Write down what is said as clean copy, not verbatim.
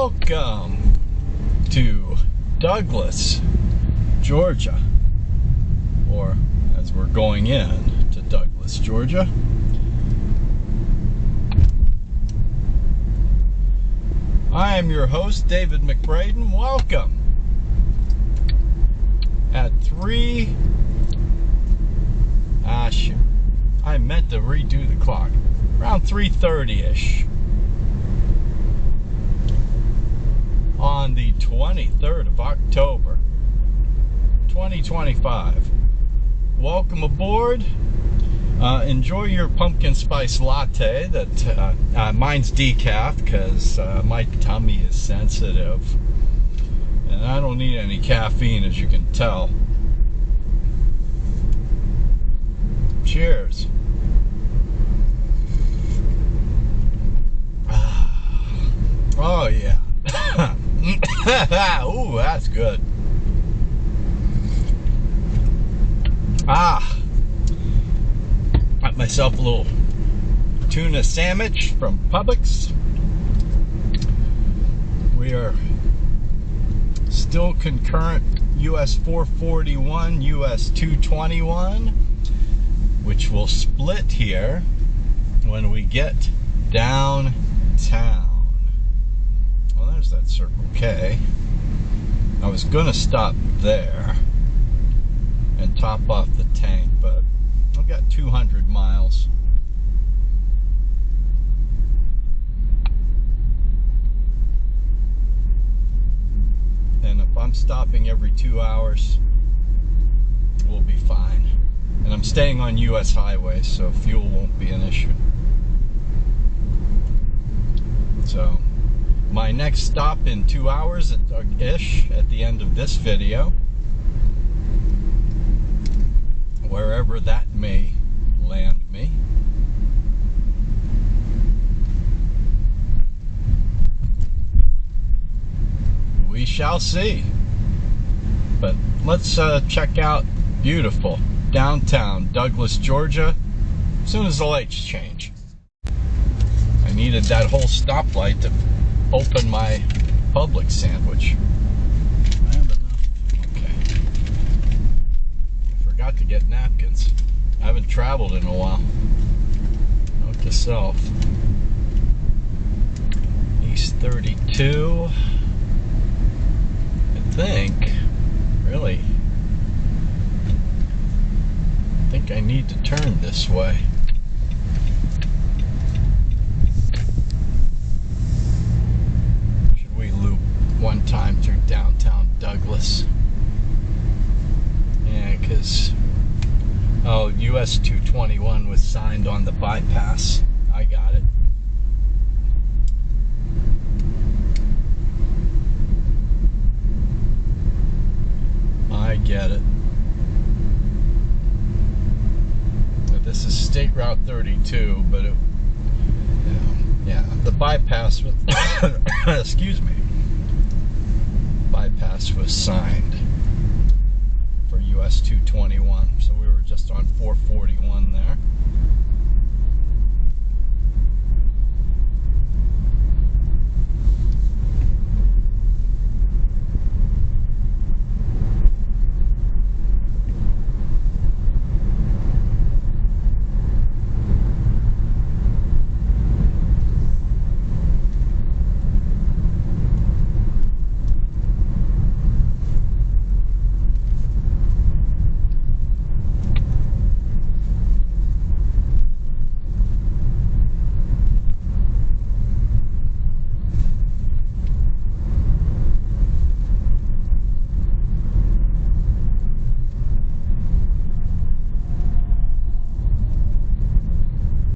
Welcome to Douglas, Georgia, or as we're going in to Douglas, Georgia. I am your host, David McBraden. Welcome at shoot, I meant to redo the clock. Around 3:30-ish on the 23rd of October, 2025. Welcome aboard. Enjoy your pumpkin spice latte. That mine's decaf because my tummy is sensitive, and I don't need any caffeine, as you can tell. Cheers. Oh yeah. Ooh, that's good. Got myself a little tuna sandwich from Publix. We are still concurrent US 441, US 221, which will split here when we get downtown. Well, there's that Circle K. I was gonna stop there and top off the tank, but I've got 200 miles. And if I'm stopping every 2 hours, we'll be fine. And I'm staying on US highways, so fuel won't be an issue. So my next stop in 2 hours-ish at the end of this video, wherever that may land me. We shall see. But let's check out beautiful downtown Douglas, Georgia, as soon as the lights change. I needed that whole stoplight to open my Publix sandwich. I have enough. Okay. I forgot to get napkins. I haven't traveled in a while. Note to self. East 32. I think, really, I think I need to turn this way. Should we loop one time through downtown Douglas? Yeah, because, oh, US 221 was signed on the bypass. I got it. I get it. This is State Route 32, but it, yeah, the bypass was, excuse me, bypass was signed for US 221, so we were just on 441 there.